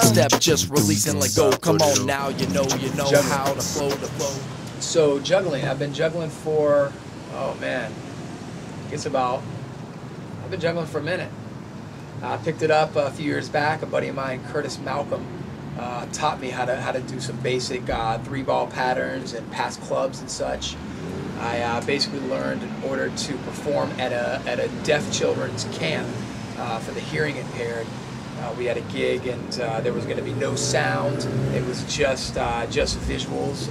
step, just release and let go. Come on now, you know how to flow, So juggling, I've been juggling for, oh man, I've been juggling for a minute. I picked it up a few years back. A buddy of mine, Curtis Malcolm, taught me how to do some basic 3-ball patterns and pass clubs and such. I basically learned in order to perform at a deaf children's camp for the hearing impaired. We had a gig and there was going to be no sound. It was just visuals.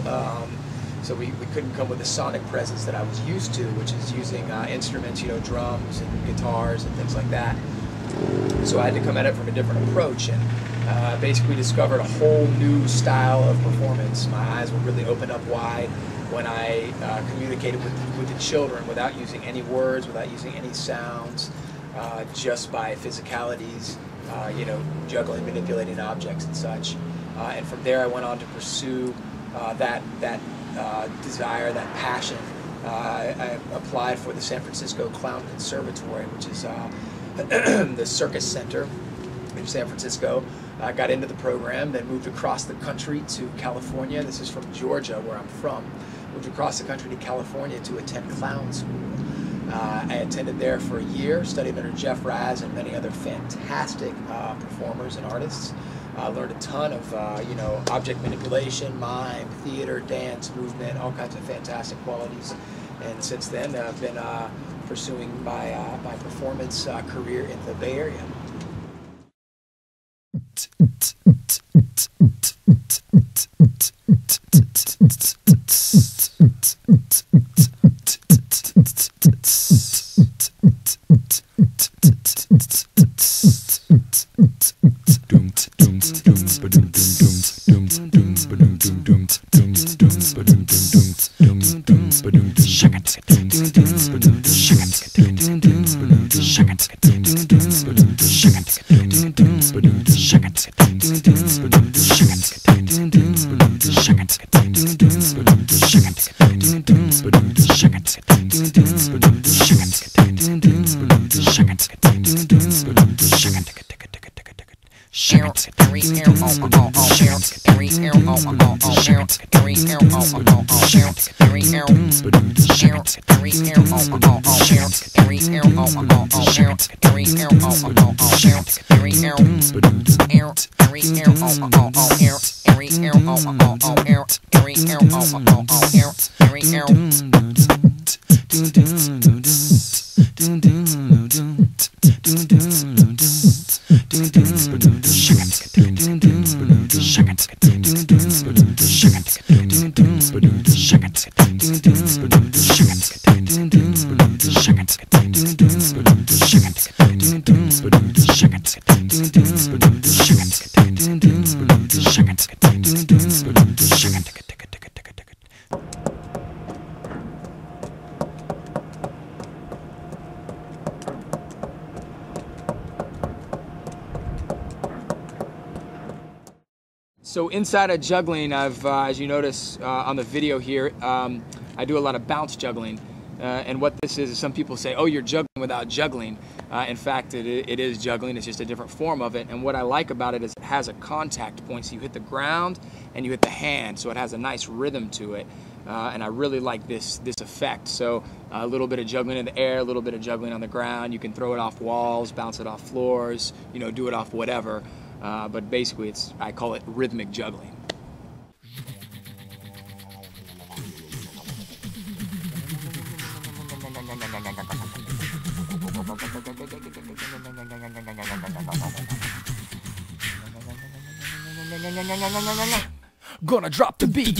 So we couldn't come with the sonic presence that I was used to, which is using instruments, drums and guitars and things like that. So I had to come at it from a different approach, and basically discovered a whole new style of performance. My eyes were really opened up wide when I communicated with the children without using any words, without using any sounds, just by physicalities, juggling, manipulating objects and such. And from there I went on to pursue that desire, that passion. I applied for the San Francisco Clown Conservatory, which is the Circus Center in San Francisco. I got into the program, then moved across the country to California. This is from Georgia, where I'm from. Moved across the country to California to attend clown school. I attended there for a year, studied under Jeff Raz and many other fantastic performers and artists. Learned a ton of object manipulation, mime, theater, dance, movement, all kinds of fantastic qualities. And since then, I've been pursuing my performance career in the Bay Area. So inside of juggling, I've, as you notice on the video here, I do a lot of bounce juggling. And what this is some people say, oh, you're juggling without juggling. In fact, it is juggling, it's just a different form of it. And what I like about it is it has a contact point. So you hit the ground and you hit the hand, so it has a nice rhythm to it. And I really like this effect. So a little bit of juggling in the air, a little bit of juggling on the ground. You can throw it off walls, bounce it off floors, do it off whatever. But basically, I call it rhythmic juggling. Gonna drop the beat.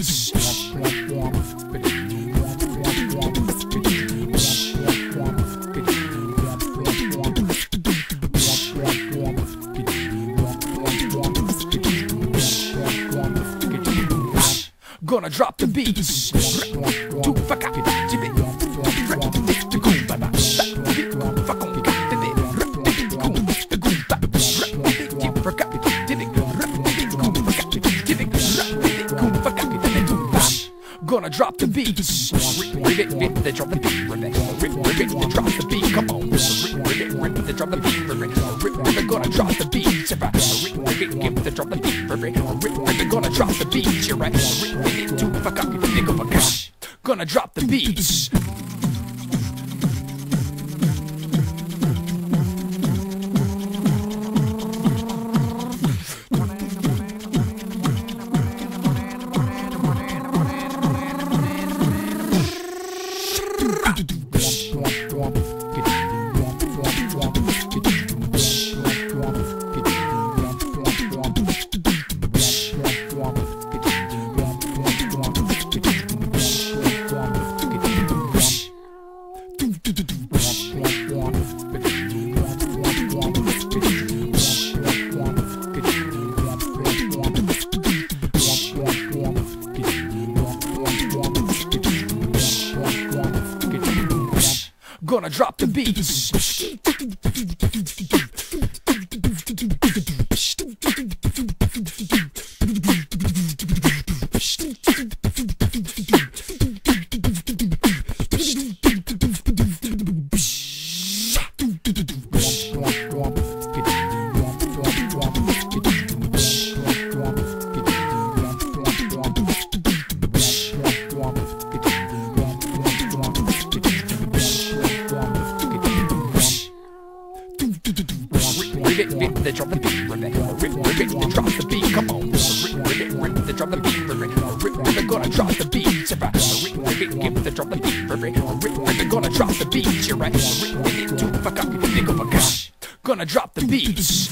Gonna drop the beat. Gonna drop the beat. They drop the beat. They drop the beat. Come on. They drop the beat. Gonna drop the beat. drop the beat. We're gonna drop the beat. You're right. Gonna drop the beats. Gonna drop the beats. They drop the beat, they drop the beat, come on. They drop the beat, they're gonna drop the beat. They drop the beat, they're gonna drop the beat. You're right. Gonna drop the beats.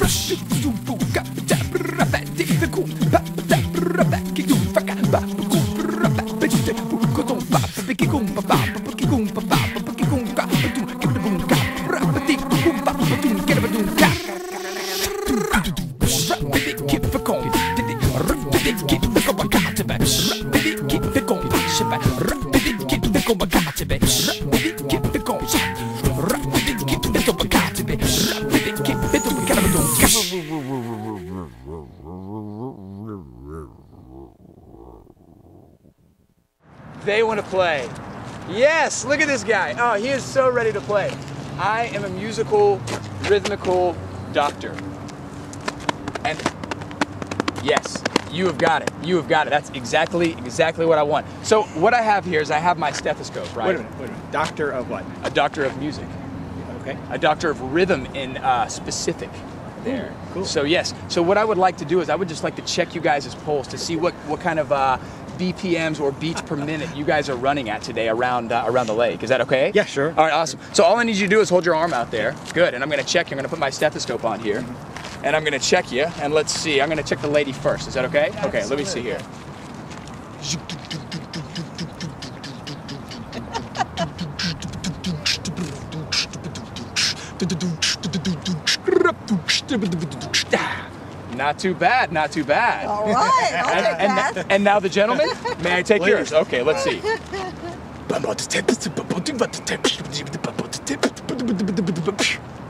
They want to play. Yes, look at this guy. Oh, he is so ready to play. I am a musical, rhythmical doctor. And yes, you have got it. You have got it. That's exactly what I want. So what I have here is I have my stethoscope, right? Wait a minute. Doctor of what? A doctor of music. Okay. A doctor of rhythm in specific there. Cool. So yes, so what I would like to do is I would just like to check you guys' pulse to see what kind of BPMs or beats per minute you guys are running at today around the lake. Is that okay? Yeah, sure. All right, awesome. So all I need you to do is hold your arm out there. Good, and I'm gonna check you. I'm gonna put my stethoscope on here. And I'm gonna check you, and let's see. I'm gonna check the lady first. Is that okay? Okay, let me see here. Not too bad, not too bad. All right, I'll take that. And now the gentleman? May I take yours? Okay, let's see.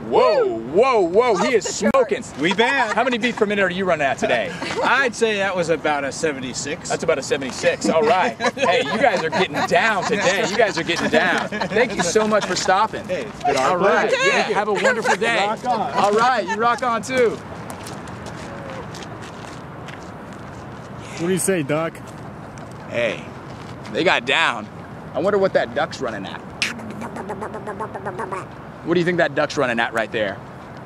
Whoa, whoa, whoa, he is smoking. We bad. How many beats per minute are you running at today? I'd say that was about a 76. That's about a 76. All right. Hey, you guys are getting down today. You guys are getting down. Thank you so much for stopping. Hey, it's been our All right. pleasure. Yeah, have a wonderful day. Rock on. All right, you rock on too. What do you say, Doc? Hey, they got down. I wonder what that duck's running at. What do you think that duck's running at right there?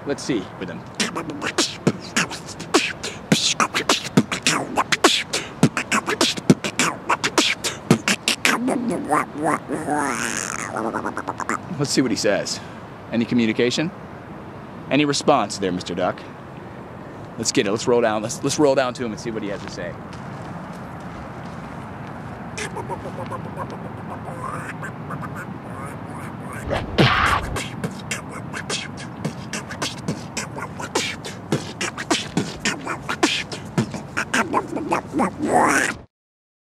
Let's see with him. Let's see what he says. Any communication? Any response there, Mr. Duck? Let's get it. Let's roll down. Let's roll down to him and see what he has to say.